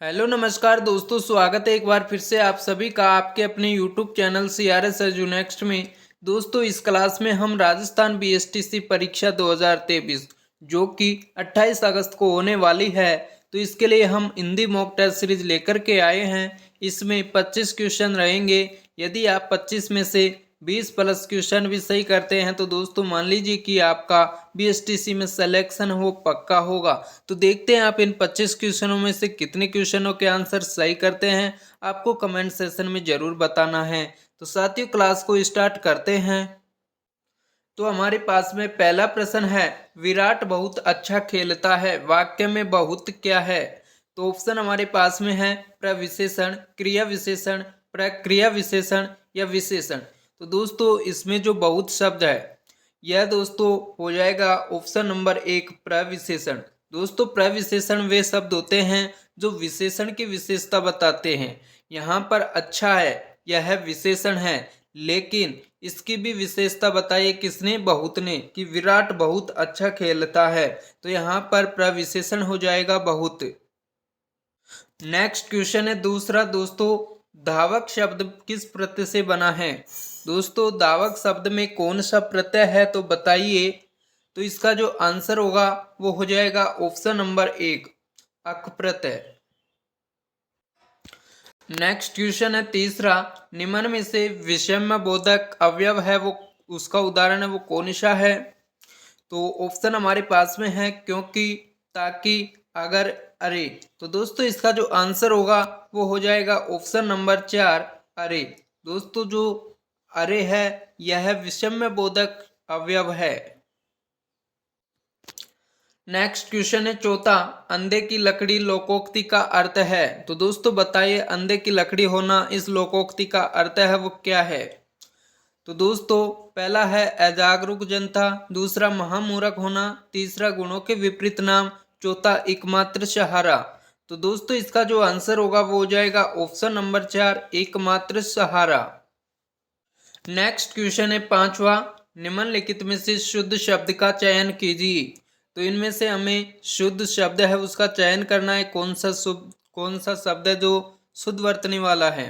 Hello नमस्कार दोस्तों, स्वागत है एक बार फिर से आप सभी का आपके अपने YouTube channel CRS edu next में। दोस्तों इस क्लास में हम राजस्थान BSTC परीक्षा 2023 जो कि 28 अगस्त को होने वाली है, तो इसके लिए हम हिंदी मॉक टेस्ट सीरीज लेकर के आए हैं। इसमें 25 क्वेश्चन रहेंगे। यदि आप 25 में से 20 प्लस क्वेश्चन भी सही करते हैं तो दोस्तों मान लीजिए कि आपका BSTC में सिलेक्शन हो पक्का होगा। तो देखते हैं आप इन 25 क्वेश्चनों में से कितने क्वेश्चनों के आंसर सही करते हैं, आपको कमेंट सेक्शन में जरूर बताना है। तो साथियों क्लास को स्टार्ट करते हैं। तो हमारे पास में पहला प्रश्न है, विराट बहुत अच्छा खेलता है, वाक्य में बहुत क्या है? तो ऑप्शन हमारे पास में है प्रविशेषण, क्रिया विशेषण, प्रक्रिया विशेषण या विशेषण। तो दोस्तों इसमें जो बहुत शब्द है यह दोस्तों हो जाएगा ऑप्शन नंबर 1 प्रविशेषण। दोस्तों प्रविशेषण वे शब्द होते हैं जो विशेषण की विशेषता बताते हैं। यहाँ पर अच्छा है यह विशेषण है, लेकिन इसकी भी विशेषता बताइए किसने? बहुत ने, कि विराट बहुत अच्छा खेलता है। तो यहाँ पर प्रविशेषण हो जाएगा बहुत। नेक्स्ट क्वेश्चन है दूसरा दोस्तों, धावक शब्द किस प्रत्यय से बना है? दोस्तों धावक शब्द में कौन सा प्रत्यय है तो बताइए। तो इसका जो आंसर होगा वो हो जाएगा ऑप्शन नंबर 1 अक प्रत्यय। नेक्स्ट क्वेश्चन है तीसरा, निम्न में से विषम बोधक अवयव है वो उसका उदाहरण है वो कौन सा है? तो ऑप्शन हमारे पास में है क्योंकि, ताकि, अगर, अरे। तो दोस्तों इसका जो आंसर होगा वो हो जाएगा ऑप्शन नंबर 4 अरे। दोस्तों जो अरे है यह विषम बोधक अवयव है। नेक्स्ट क्वेश्चन है चौथा, अंधे की लकड़ी लोकोक्ति का अर्थ है। तो दोस्तों बताइए अंधे की लकड़ी होना इस लोकोक्ति का अर्थ है वो क्या है? तो दोस्तों पहला है अजागरूक जनता, दूसरा महामूर्ख होना, तीसरा गुणों के विपरीत नाम, चौथा एकमात्र सहारा। तो दोस्तों इसका जो आंसर होगा वो हो जाएगा ऑप्शन नंबर 4 एकमात्र सहारा। नेक्स्ट क्वेश्चन है पांचवा, निम्नलिखित में से शुद्ध शब्द का चयन कीजिए। तो इनमें से हमें शुद्ध शब्द है उसका चयन करना है। कौन सा शब्द है जो शुद्ध वर्तनी वाला है?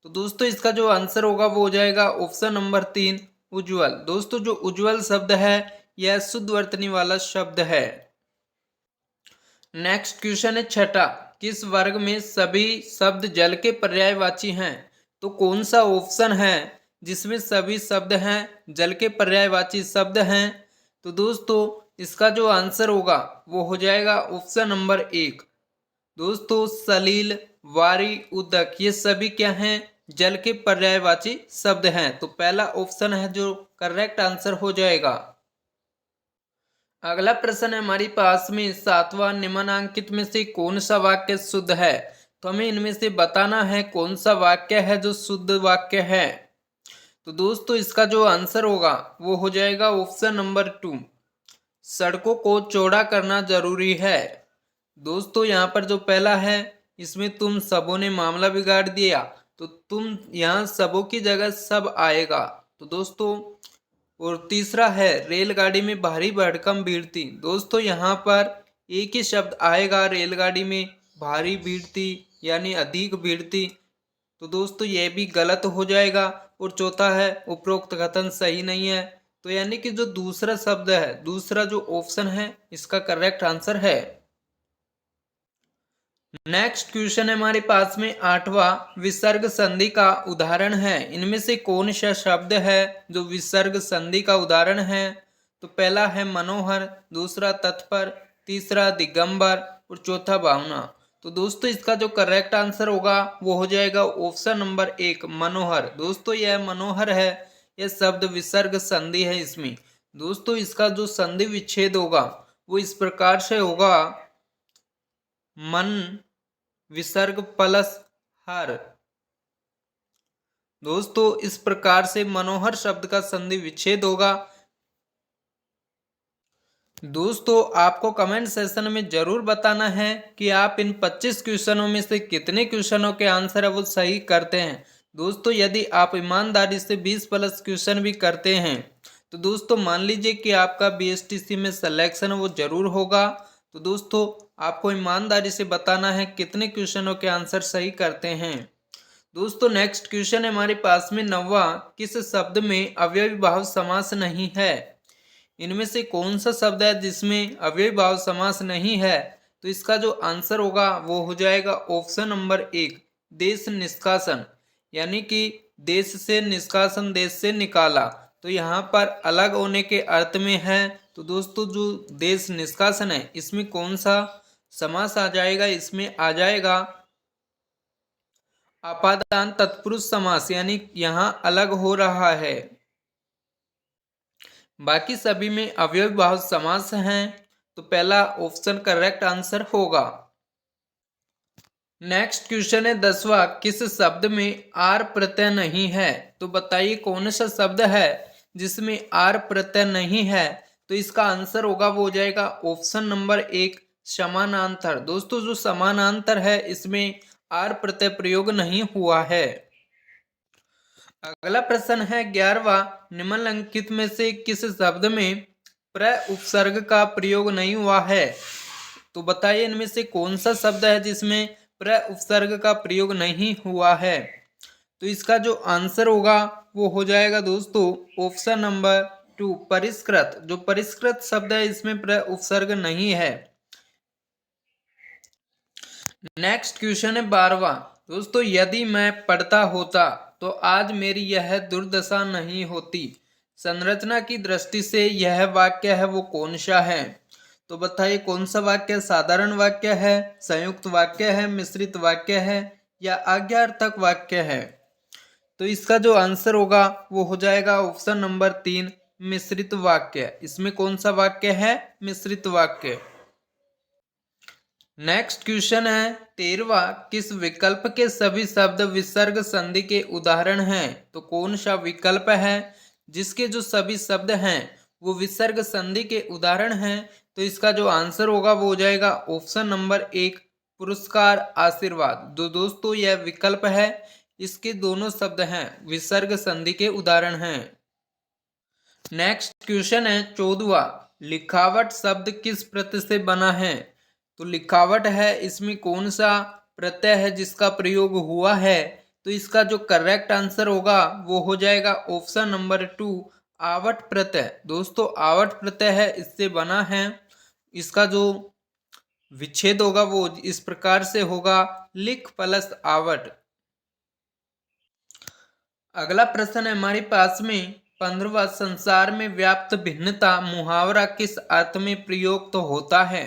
तो दोस्तों इसका जो आंसर होगा वो हो जाएगा ऑप्शन नंबर 3 उज्ज्वल। दोस्तों जो उज्ज्वल शब्द है यह शुद्ध वर्तनी वाला शब्द है। नेक्स्ट क्वेश्चन है छठा, किस वर्ग में सभी शब्द जल के पर्यायवाची हैं? तो कौन सा ऑप्शन है जिसमें सभी शब्द हैं जल के पर्यायवाची शब्द हैं? तो दोस्तों इसका जो आंसर होगा वो हो जाएगा ऑप्शन नंबर 1। दोस्तों सलील, वारी, उदक ये सभी क्या हैं? जल के पर्यायवाची शब्द हैं। तो पहला ऑप्शन है जो करेक्ट आंसर हो जाएगा। अगला प्रश्न है हमारे पास में सातवां, निम्नांकित में से कौन सा वाक्य शुद्ध है? तो हमें इनमें से बताना है कौन सा वाक्य है जो शुद्ध वाक्य है। तो दोस्तों इसका जो आंसर होगा वो हो जाएगा ऑप्शन नंबर 2 सड़कों को चौड़ा करना जरूरी है। दोस्तों यहाँ पर जो पहला है इसमें तुम सबों ने मामला बिगाड़ दिया, तो तुम यहाँ सबों की जगह सब आएगा। तो दोस्तों और तीसरा है रेलगाड़ी में भारी भरकम भीड़ थी। दोस्तों यहाँ पर एक ही शब्द आएगा रेलगाड़ी में भारी भीड़ थी यानी अधिक भीड़ थी। तो दोस्तों यह भी गलत हो जाएगा। और चौथा है उपरोक्त कथन सही नहीं है। तो यानी कि जो दूसरा शब्द है, दूसरा जो ऑप्शन है इसका करेक्ट आंसर है। नेक्स्ट क्वेश्चन है हमारे पास में आठवां, विसर्ग संधि का उदाहरण है। इनमें से कौन सा शब्द है जो विसर्ग संधि का उदाहरण है? तो पहला है मनोहर, दूसरा तत्पर, तीसरा दिगंबर और चौथा भावना। तो दोस्तों इसका जो करेक्ट आंसर होगा वो हो जाएगा ऑप्शन नंबर 1 मनोहर। दोस्तों यह मनोहर है, यह शब्द विसर्ग संधि है इसमें। दोस्तों इसका जो संधि विच्छेद होगा वो इस प्रकार से होगा, मन विसर्ग प्लस हर। दोस्तों इस प्रकार से मनोहर शब्द का संधि विच्छेद होगा। दोस्तों आपको कमेंट सेक्शन में जरूर बताना है कि आप इन 25 क्वेश्चनों में से कितने क्वेश्चनों के आंसर है वो सही करते हैं। दोस्तों यदि आप ईमानदारी से 20 प्लस क्वेश्चन भी करते हैं तो दोस्तों मान लीजिए कि आपका BSTC में सिलेक्शन वो जरूर होगा। तो दोस्तों आपको ईमानदारी से बताना है कितने क्वेश्चनों के आंसर सही करते हैं। दोस्तों नेक्स्ट क्वेश्चन है हमारे पास में 9वां, किस शब्द में अव्ययी भाव समास नहीं है? इनमें से कौन सा शब्द है जिसमें अव्ययी भाव समास नहीं है? तो इसका जो आंसर होगा वो हो जाएगा ऑप्शन नंबर 1, देश निष्कासन। यानी कि देश से निष्कासन, देश से निकाला, तो यहाँ पर अलग होने के अर्थ में है। तो दोस्तों जो देश निष्कासन है इसमें कौन सा समास आ जाएगा? इसमें आ जाएगा आपादान तत्पुरुष समास, यानी यहाँ अलग हो रहा है। बाकी सभी में अव्ययी भाव समास हैं, तो पहला ऑप्शन करेक्ट आंसर होगा। नेक्स्ट क्वेश्चन है 10वां, किस शब्द में आर प्रत्यय नहीं है? तो बताइए कौन सा शब्द है जिसमें आर प्रत्यय नहीं है? तो इसका आंसर होगा वो हो जाएगा ऑप्शन नंबर 1, समानांतर। दोस्तों जो समानांतर है इसमें आर प्रत्यय प्रयोग नहीं हुआ है। अगला प्रश्न है 11वां, निम्नलिखित में से किस शब्द में प्र उपसर्ग का प्रयोग नहीं हुआ है? तो बताइए इनमें से कौन सा शब्द है जिसमें प्र उपसर्ग का प्रयोग नहीं हुआ है? तो इसका जो आंसर होगा वो हो जाएगा दोस्तों ऑप्शन नंबर 2, परिष्कृत। जो परिष्कृत शब्द है इसमें प्र उपसर्ग नहीं है। नेक्स्ट क्वेश्चन है 12वां, दोस्तों यदि मैं पढ़ता होता तो आज मेरी यह दुर्दशा नहीं होती। संरचना की दृष्टि से यह वाक्य है वो कौन सा है? तो बताइए कौन सा वाक्य साधारण वाक्य है, संयुक्त वाक्य है, मिश्रित वाक्य है या आज्ञार्थक वाक्य है? तो इसका जो आंसर होगा वो हो जाएगा ऑप्शन नंबर 3, मिश्रित वाक्य। इसमें कौन सा वाक्य है? मिश्रित वाक्य। नेक्स्ट क्वेश्चन है 13वां, किस विकल्प के सभी शब्द विसर्ग संधि के उदाहरण हैं? तो कौन सा विकल्प है जिसके जो सभी शब्द हैं वो विसर्ग संधि के उदाहरण हैं? तो इसका जो आंसर होगा वो हो जाएगा ऑप्शन नंबर 1, पुरस्कार, आशीर्वाद। दोस्तों यह विकल्प है, इसके दोनों शब्द हैं विसर्ग संधि के उदाहरण हैं। नेक्स्ट क्वेश्चन है 14वां, लिखावट शब्द किस प्रत्यय से बना है? तो लिखावट है इसमें कौन सा प्रत्यय है जिसका प्रयोग हुआ है? तो इसका जो करेक्ट आंसर होगा वो हो जाएगा ऑप्शन नंबर 2, आवट प्रत्यय। दोस्तों आवट प्रत्यय है इससे बना है। इसका जो विच्छेद होगा वो इस प्रकार से होगा, लिख प्लस आवट। अगला प्रश्न है हमारे पास में 15वां, संसार में व्याप्त भिन्नता मुहावरा किस अर्थ में प्रयुक्त होता है?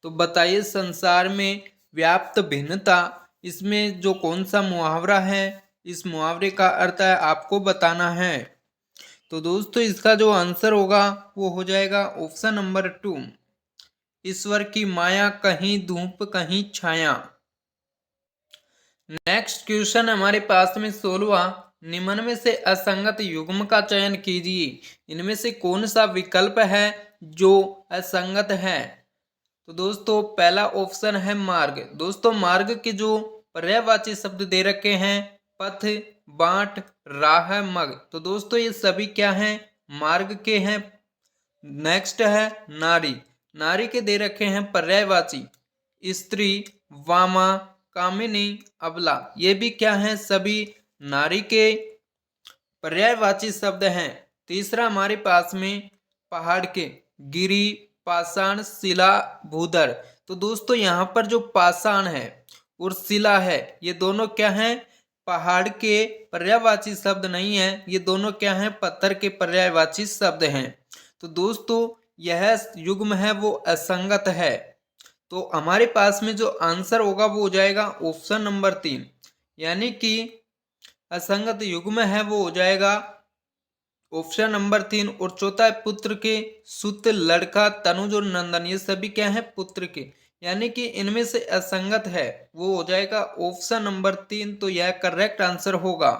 तो बताइए संसार में व्याप्त भिन्नता, इसमें जो कौन सा मुहावरा है, इस मुहावरे का अर्थ है आपको बताना है। तो दोस्तों इसका जो आंसर होगा वो हो जाएगा ऑप्शन नंबर 2, ईश्वर की माया कहीं धूप कहीं छाया। नेक्स्ट क्वेश्चन हमारे पास में 16वां, निम्न में से असंगत युग्म का चयन कीजिए। इनमें से कौन सा विकल्प है जो असंगत है? तो दोस्तों पहला ऑप्शन है मार्ग। दोस्तों मार्ग के जो पर्यायवाची शब्द दे रखे हैं पथ, बाट, राह, मग, तो दोस्तों ये सभी क्या हैं? मार्ग के हैं। नेक्स्ट है नारी। नारी के दे रखे हैं पर्यायवाची, स्त्री, वामा, कामिनी, अबला, ये भी क्या हैं? सभी नारी के पर्यायवाची शब्द हैं। तीसरा हमारे पास में पहाड़ के, गिरी, पाषाण, शिला, भूधर। तो दोस्तों यहाँ पर जो पाषाण है और शिला है ये दोनों क्या हैं? पहाड़ के पर्यायवाची शब्द नहीं है, ये दोनों क्या हैं? पत्थर के पर्यायवाची शब्द हैं। तो दोस्तों यह युग्म है वो असंगत है। तो हमारे पास में जो आंसर होगा वो हो जाएगा ऑप्शन नंबर 3, यानी कि असंगत युग्म है वो हो जाएगा ऑप्शन नंबर 3। और चौथा है पुत्र के, सुत, लड़का, तनुज और नंदन, ये सभी क्या है? पुत्र के, यानी कि इनमें से असंगत है वो हो जाएगा ऑप्शन नंबर 3। तो यह करेक्ट आंसर होगा।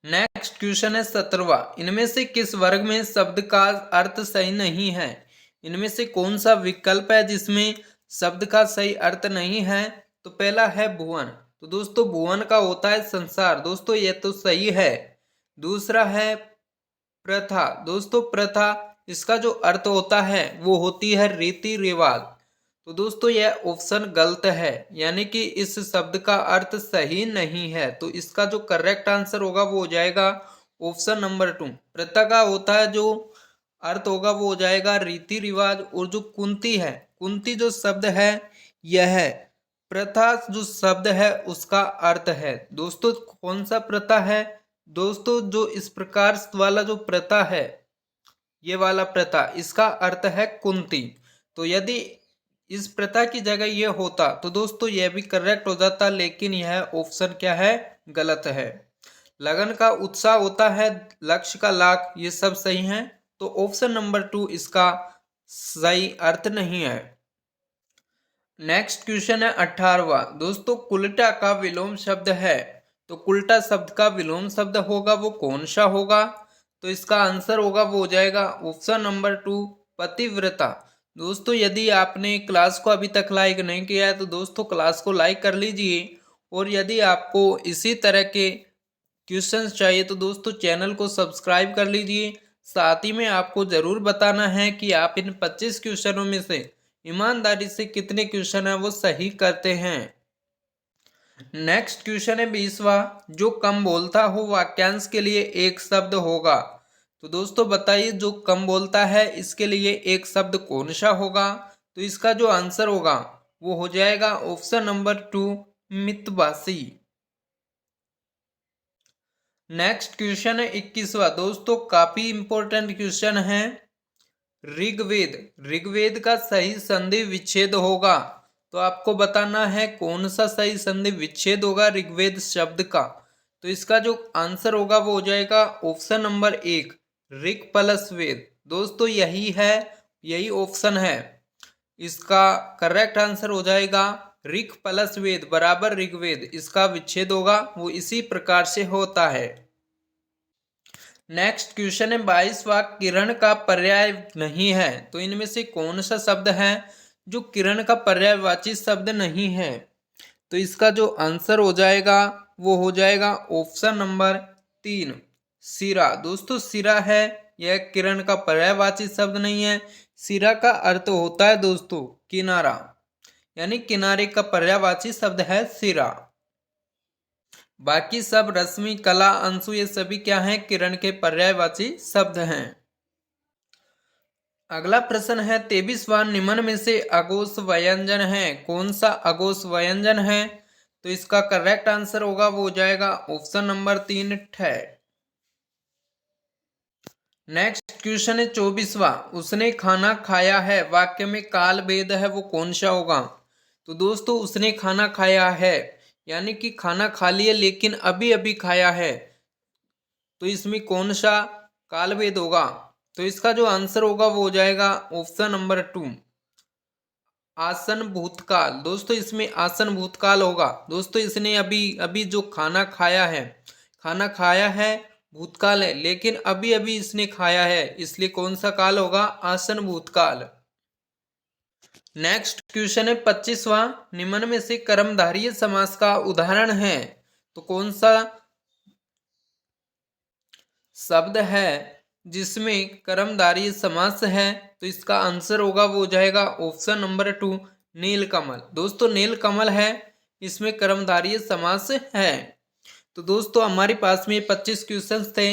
नेक्स्ट क्वेश्चन है 17वां, इनमें से किस वर्ग में शब्द का अर्थ सही नहीं है? इनमें से कौन सा विकल्प है जिसमें शब्द का सही अर्थ नहीं है? तो पहला है भुवन। तो दोस्तों भुवन का होता है संसार, दोस्तों ये तो सही है। दूसरा है प्रथा। दोस्तों प्रथा इसका जो अर्थ होता है वो होती है रीति रिवाज। तो दोस्तों यह ऑप्शन गलत है, यानी कि इस शब्द का अर्थ सही नहीं है। तो इसका जो करेक्ट आंसर होगा वो हो जाएगा ऑप्शन नंबर 2। प्रथा का होता है जो अर्थ होगा वो हो जाएगा रीति रिवाज। और जो कुंती है, कुंती जो शब्द है यह प्रथा जो शब्द है उसका अर्थ है। दोस्तों कौन सा प्रथा है? दोस्तों जो इस प्रकार वाला जो प्रथा है, ये वाला प्रथा, इसका अर्थ है कुंती। तो यदि इस प्रथा की जगह ये होता तो दोस्तों यह भी करेक्ट हो जाता, लेकिन यह ऑप्शन क्या है? गलत है। लगन का उत्साह होता है, लक्ष्य का लाख, ये सब सही है। तो ऑप्शन नंबर 2 इसका सही अर्थ नहीं है। नेक्स्ट क्वेश्चन है 18वां। दोस्तों कुलटा का विलोम शब्द है, तो कुलटा शब्द का विलोम शब्द होगा वो कौन सा होगा? तो इसका आंसर होगा वो हो जाएगा ऑप्शन नंबर 2 पतिव्रता। दोस्तों यदि आपने क्लास को अभी तक लाइक नहीं किया है तो दोस्तों क्लास को लाइक कर लीजिए। और यदि आपको इसी तरह के क्वेश्चंस चाहिए तो दोस्तों चैनल को सब्सक्राइब कर लीजिए। साथ ही में आपको जरूर बताना है कि आप इन 25 क्वेश्चनों में से ईमानदारी से कितने क्वेश्चन है वो सही करते हैं। नेक्स्ट क्वेश्चन है 20वां। जो कम बोलता हो वाक्यांश के लिए एक शब्द होगा। तो दोस्तों बताइए जो कम बोलता है इसके लिए एक शब्द कौन सा होगा? तो इसका जो आंसर होगा वो हो जाएगा ऑप्शन नंबर 2 मितभाषी। नेक्स्ट क्वेश्चन है 21वां। दोस्तों काफी इंपॉर्टेंट क्वेश्चन है। ऋग्वेद, ऋग्वेद का सही संधि विच्छेद होगा। तो आपको बताना है कौन सा सही संधि विच्छेद होगा ऋग्वेद शब्द का। तो इसका जो आंसर होगा वो हो जाएगा ऑप्शन नंबर 1 ऋग प्लस वेद। दोस्तों यही है, यही ऑप्शन है। इसका करेक्ट आंसर हो जाएगा ऋग प्लस वेद बराबर ऋग्वेद। इसका विच्छेद होगा वो इसी प्रकार से होता है। नेक्स्ट क्वेश्चन है 22वां। किरण का पर्याय नहीं है, तो इनमें से कौन सा शब्द है जो किरण का पर्यायवाची शब्द नहीं है? तो इसका जो आंसर हो जाएगा वो हो जाएगा ऑप्शन नंबर 3 सिरा। दोस्तों सिरा है, यह किरण का पर्यायवाची शब्द नहीं है। सिरा का अर्थ होता है दोस्तों किनारा, यानी किनारे का पर्यायवाची शब्द है सिरा। बाकी सब रश्मि, कला, अंशु ये सभी क्या हैं? किरण के पर्यायवाची शब्द हैं। अगला प्रश्न है 23वां। निम्न में से अघोष व्यंजन है, कौन सा अघोष व्यंजन है? तो इसका करेक्ट आंसर होगा वो हो जाएगा ऑप्शन नंबर 3 ठे। नेक्स्ट क्वेश्चन है 24वां। उसने खाना खाया है, वाक्य में काल भेद है वो कौन सा होगा? तो दोस्तों उसने खाना खाया है यानी कि खाना खा लिया लेकिन अभी अभी खाया है, तो इसमें कौन सा काल भेद होगा? तो इसका जो आंसर होगा वो हो जाएगा ऑप्शन नंबर 2 आसन भूतकाल। दोस्तों इसमें आसन भूतकाल होगा। दोस्तों इसने अभी अभी जो खाना खाया है, खाना खाया है भूतकाल है, लेकिन अभी अभी इसने खाया है, इसलिए कौन सा काल होगा? आसन भूतकाल। नेक्स्ट क्वेश्चन है 25वां। निम्न में से कर्मधारय समास का उदाहरण है, तो कौन सा शब्द है जिसमें कर्मधारय समास है? तो इसका आंसर होगा वो हो जाएगा ऑप्शन नंबर 2 नीलकमल। दोस्तों नीलकमल है, इसमें कर्मधारय समास है। तो दोस्तों हमारे पास में 25 क्वेश्चंस थे,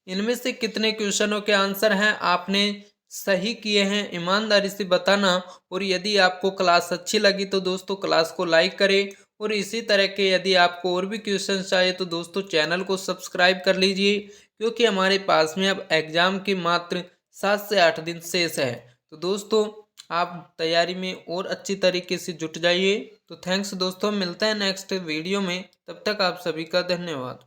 इनमें से कितने क्वेश्चनों के आंसर हैं आपने सही किए हैं ईमानदारी से बताना। और यदि आपको क्लास अच्छी लगी तो दोस्तों क्लास को लाइक करें। और इसी तरह के यदि आपको और भी क्वेश्चन चाहिए तो दोस्तों चैनल को सब्सक्राइब कर लीजिए, क्योंकि हमारे पास में अब एग्जाम की मात्र 7 से 8 दिन शेष है। तो दोस्तों आप तैयारी में और अच्छी तरीके से जुट जाइए। तो थैंक्स दोस्तों, मिलते हैं नेक्स्ट वीडियो में, तब तक आप सभी का धन्यवाद।